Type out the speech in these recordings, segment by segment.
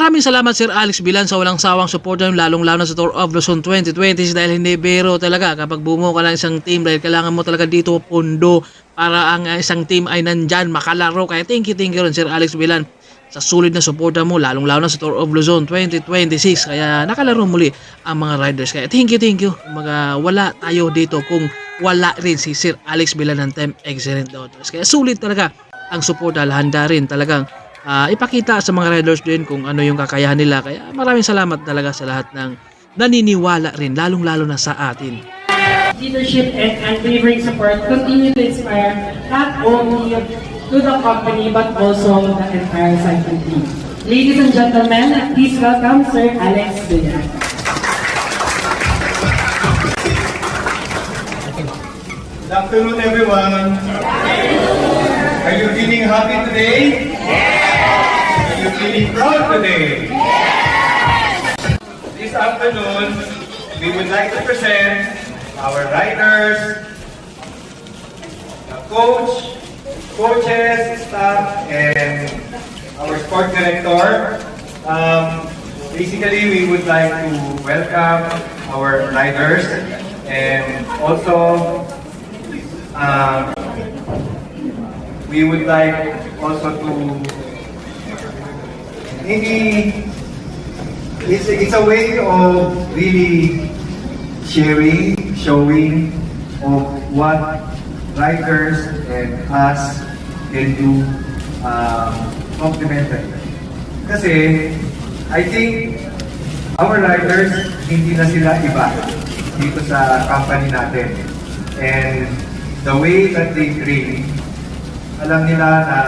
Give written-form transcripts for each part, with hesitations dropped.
maraming salamat Sir Alex Bilan sa walang sawang suporta nyo, lalong-lalo sa Tour of Luzon 2020 dahil hindi biro talaga kapag bumuo ka ng isang team dahil kailangan mo talaga dito pondo para ang isang team ay nandyan makalaro. Kaya thank you rin Sir Alex Bilan sa sulit na suporta mo, lalong-lalo na sa Tour of Luzon 2026. Kaya nakalaro muli ang mga riders. Kaya thank you. Wala tayo dito kung wala rin si Sir Alex Bilan ng Team Excellent Autos. Kaya sulit talaga ang suporta, handa rin talagang ipakita sa mga riders din kung ano yung kakayahan nila. Kaya maraming salamat talaga sa lahat ng naniniwala rin, lalong-lalo na sa atin. Leadership and unwavering support continue to inspire not only to the company but also the entire cycling team. Ladies and gentlemen, please welcome Sir Alex Bilan. Good afternoon, everyone. Are you feeling happy today? Are you feeling proud today? This afternoon, we would like to present our riders, the coaches, staff, and our sport director. Basically, we would like to welcome our riders and also we would like also to maybe it's a way of really showing of what riders and us can do complementary. Kasi I think our riders hindi na sila iba dito sa company natin. And the way that they train, alam nila na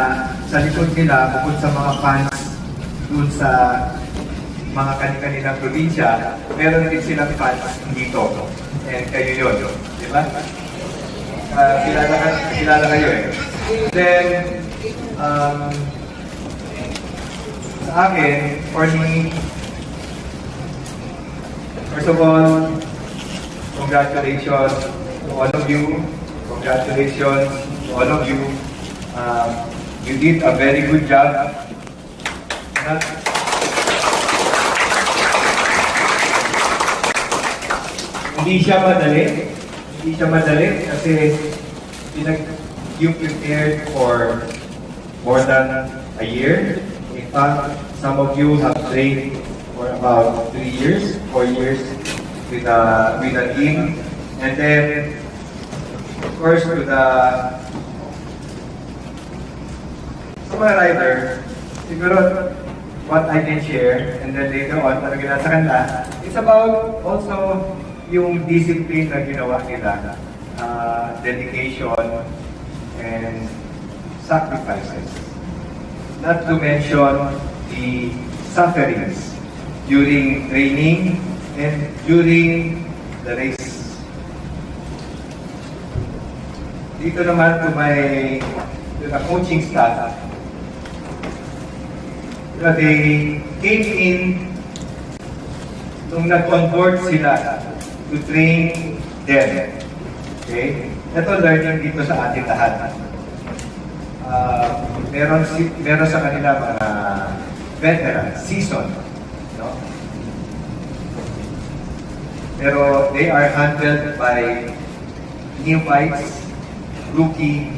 sa likod nila, bukod sa mga fans dun sa mga kanilang probinsya, meron din silang fans dito. And kayo yun, di ba? Kilala kayo eh. Then, sa akin, for me, first of all, congratulations to all of you. Congratulations to all of you. You did a very good job. Hindi siya madali kasi you prepared for more than a year. In fact, some of you have trained for about 3 years, 4 years with a team. And then, of course, to the mga rider, siguro what I can share, and then later on, talaga sa kanila, it's about also yung discipline na ginawa nila, dedication, and sacrifices. Not to mention the sufferings during training and during the race. Dito naman to the coaching staff, they came in nung nag-onboard sila to train them. Okay? Ito learning dito sa ating lahat. Meron sa kanila mga veteran, season. No? Pero they are handled by neophytes, rookie,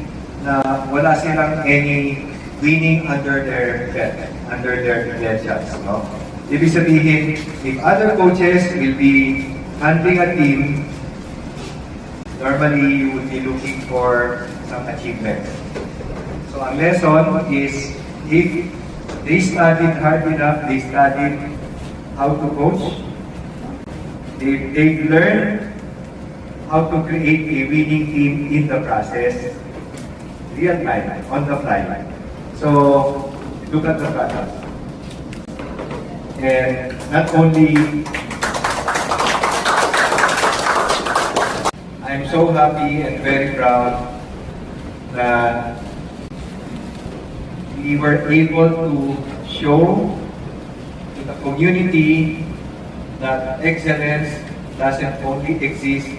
na wala silang any winning under their credentials. No? Ibig sabihin, if other coaches will be handling a team, normally you would be looking for some achievement. So ang lesson is, if they studied hard enough, they studied how to coach, they learned how to create a winning team in the process, real time, on the fly. So, look at the product. And not only, I'm so happy and very proud that we were able to show to the community that excellence doesn't only exist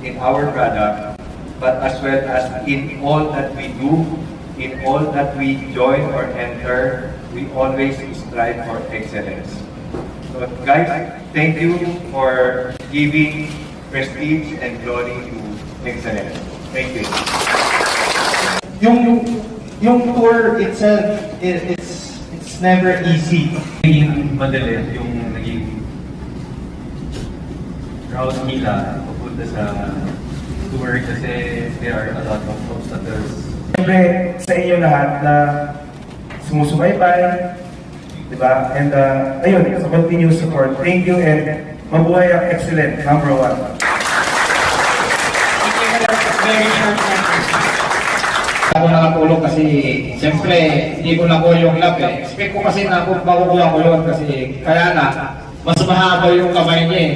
in our product, but as well as in all that we do, in all that we join or enter, we always strive strive for excellence. So guys, thank you for giving prestige and glory to excellence. Thank you. Yung tour itself, it's never easy. Naging madali yung naging route nila papunta sa tour kasi there are a lot of obstacles. Siyempre sa inyo lahat na sumusubaybay, di ba? And ayun, sa continuous support. Thank you and mabuhay ang excellent number 1. Very short message. Ako nakatulog kasi siyempre hindi ko nakuha yung lap eh. Expect ko kasi na ako makukuha ko yun kasi kaya na mas mahaba yung kamay niya eh.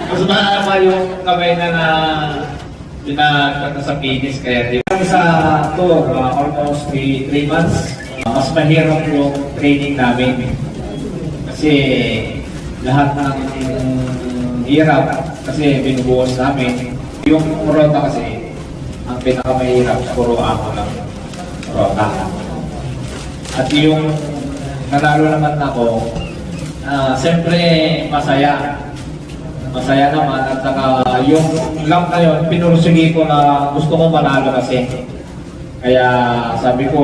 Mas mahaba yung kamay na pinagkata sa finish kaya di ba? Sa tour, almost 3 months, mas mahirap yung training namin. Kasi lahat ng hirap kasi binubuhos namin. Yung rota kasi ang pinakamahirap, puro ako lang rota. At yung nanalo naman ako, siyempre masaya. Masaya naman at saka yung lang na yun, pinursigi ko na gusto ko manalo kasi. Kaya sabi ko,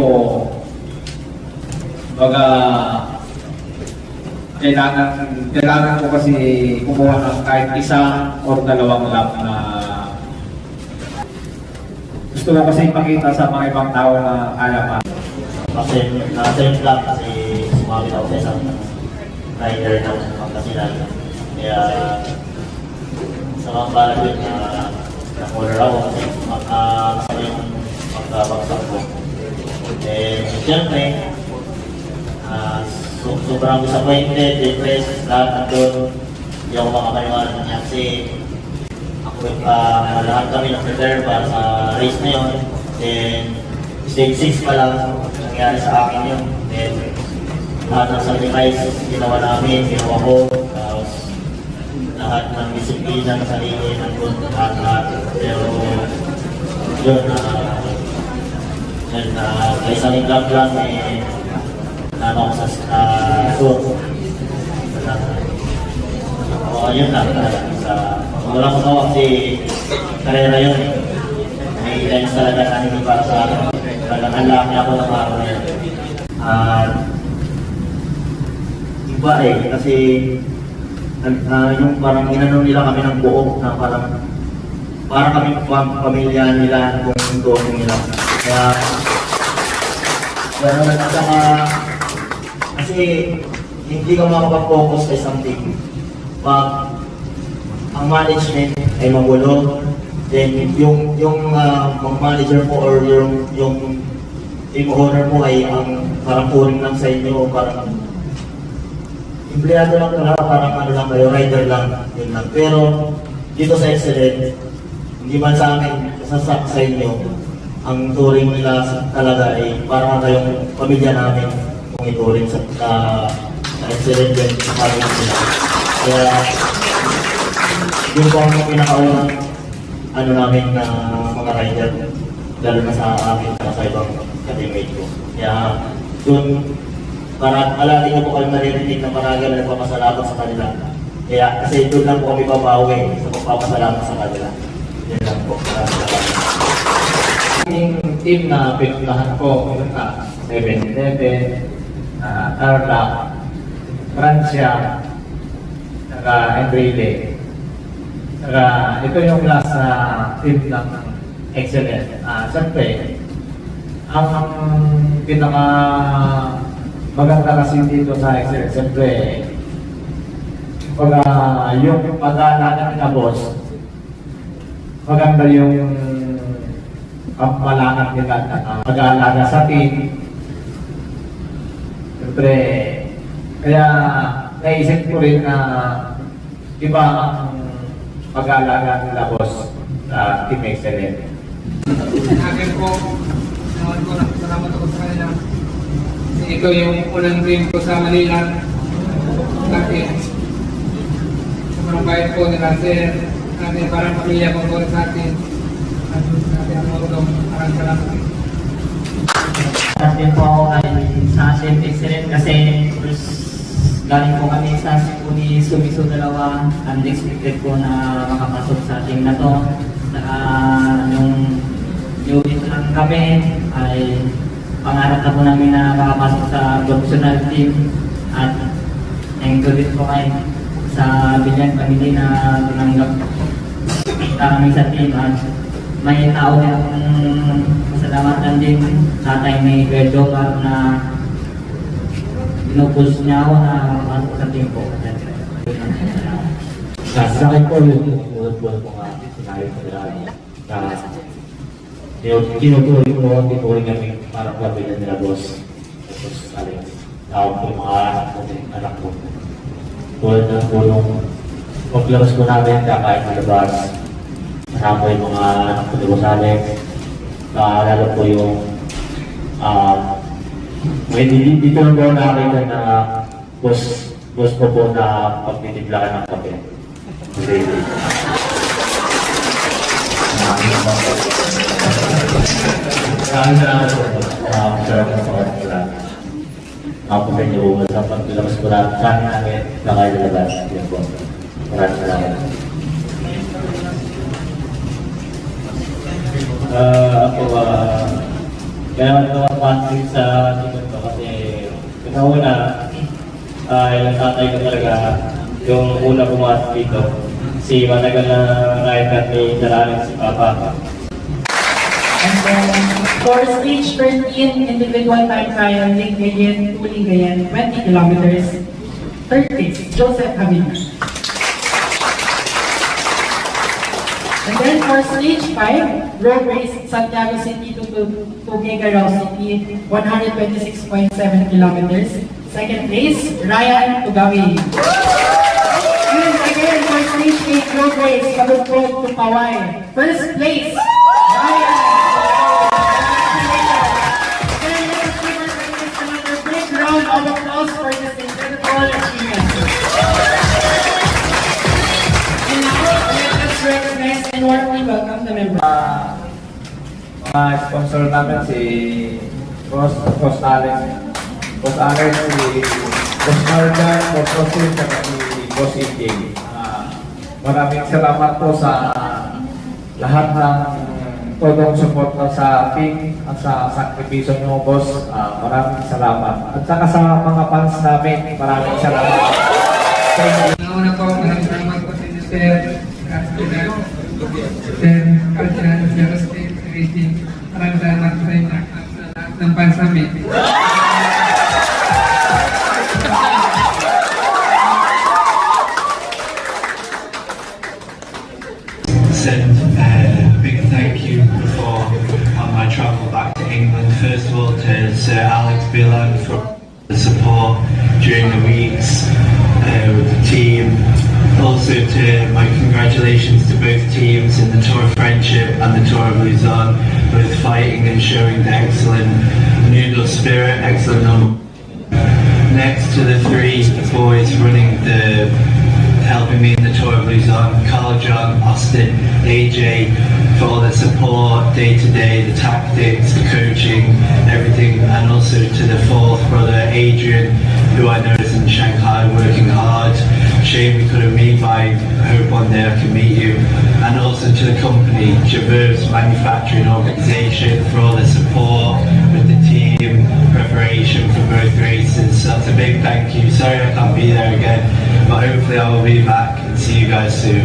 baga, kailangan ko kasi kumuha ng kahit isa o dalawang lap na gusto ko kasi ipakita sa mga ibang tao na kaya pa. Kasi nasa lang kasi sumabit ako sa isang rider ng Pangasinan. Kaya sa mga balagin na na-order ako kasi kasama yung pagkabagsak ko. Eh, siyempre, sobrang disappointed, depressed, lahat nandun. Hindi ako makapaniwala niya kasi lahat kami nag-prepare para sa race na yun. Then, stage 6 pa lang nangyari sa akin yun. Then, lahat ng sacrifice ginawa namin, ginawa ko. Tapos, lahat ng disiplina ng sarili, nandun lahat. Pero, yun, may isang vlog lang, nano ko sa tour. Yun lang talaga. Wala ko tawa kasi karera yun eh. May lines talaga na hindi para sa akin. Talagang laki ako ng araw na yun. Iba eh, kasi yung parang inano nila kami ng buo na parang kami pamilya nila kung doon nila. Kaya naman at saka kasi hindi ka makapag-focus sa isang team. Pag ang management ay magulo, then yung manager mo or yung team owner mo ay ang parang puring lang sa inyo, parang empleyado lang talaga, parang ano lang kayo, rider lang, yun lang. Pero dito sa Excellent, hindi man sa amin, sa inyo, ang touring nila talaga ay parang kayong pamilya namin kung ituring sa Excellent din sa pamilya nila. Kaya yung po ang pinakaunang ano namin na mga rider, lalo na sa amin at sa ibang ka-teammate ko. Kaya dun, para alati niyo po kayo naririnig na paragal na nagpapasalamat sa kanila. Kaya kasi doon lang po kami babawi sa pagpapasalamat sa kanila. Yan lang po. Yung team na pinuntahan ko, 7-Eleven, Tarlac, Francia, saka Enrile. Saka ito yung last na team ng Excellent. Siyempre, ang pinaka maganda kasi dito sa Excellent, siyempre, pag yung pag-aalaga na boss, maganda yung kamalakad nila na pag-aalaga sa team. Siyempre, kaya naisip ko rin na iba ang pag-aalaga nila boss sa Team Excellent. Akin po, salamat ako sa kanila. Kasi ito yung unang dream ko sa Manila. Dati, sobrang bayad po nila, sir. Natin parang pamilya ko sa atin. Natin ang marunong. Maraming salamat. At din po ako sa Team Excellent kasi galing po kami sa Cebu ni Sumiso dalawa. Unexpected po na makapasok sa team na to. Saka nung unit lang kami ay pangarap na po namin na makapasok sa professional team. At thank you din po kayo sa Bilyan Family na tinanggap kami sa team. At may tao din akong masalamatan din tatay ni Pedro na pinupus niya ako na makapasok sa team po. Sa akin po yung buwan ko nga sinabi ko na tinutuloy kami para kabilan nila boss. Tapos Alex, tawag ko yung mga anak ko. Tulad ng tulong paglabas ko namin kakain sa labas. Kasama yung mga anak ko ni Boss Alex. Lalo po yung may dito lang po nakakita na boss ko po na pagtitiblaan ng kape. Salamat po. Masarap na sa kanila. Makapunta niyo po sa paglabas ko lang sa akin namin nakailabas. Yan po. Maraming salamat. Ako, kaya naman sa team ko kasi una, yung tatay ko talaga, yung una pumasok dito, si matagal na nakikat ni Dalanin si Papa. And then, for stage 13 individual time trial, Lingayen to Lingayen, 20 kilometers, third place, Joseph Havina. And then for stage 5, road race, Santiago City to Tuguegarao City, 126.7 kilometers. Second place, Ryan Tugawi. And again, for stage 8, road race, Kabugpog to Pawai. First place, Ryan. Round of applause for this incredible achievement. And now, let us recognize and warmly welcome the members. Mga sponsor namin si Boss Alex, si Boss Margan, Boss Rosin, at si Boss Inking. Maraming salamat po sa lahat ng todong support ko sa team at sa sakripisyo nyo, boss. Maraming salamat. At saka sa mga fans namin, maraming salamat. Nauna po, maraming salamat po sa inyo, Sir Castellano, Sir Castellano, Sir State Rating. Maraming salamat po sa inyo at sa lahat ng fans namin. Send a big thank you before on my travel back to England. First of all to Sir Alex Billan for the support during the weeks with the team. Also to my congratulations to both teams in the Tour of Friendship and the Tour of Luzon, both fighting and showing the excellent noodle spirit, excellent number. Next to the three boys running helping me in the Tour of Luzon, Carl John, Austin, AJ, for all the support day to day, the tactics, the coaching, everything, and also to the fourth brother, Adrian, who I know is in Shanghai working hard. Shame we couldn't meet, but I hope one day I can meet you. And also to the company, Javerb's Manufacturing Organisation, for all the support with the team, preparation for both races. So that's a big thank you. Sorry I can't be there again, but hopefully I will be back and see you guys soon.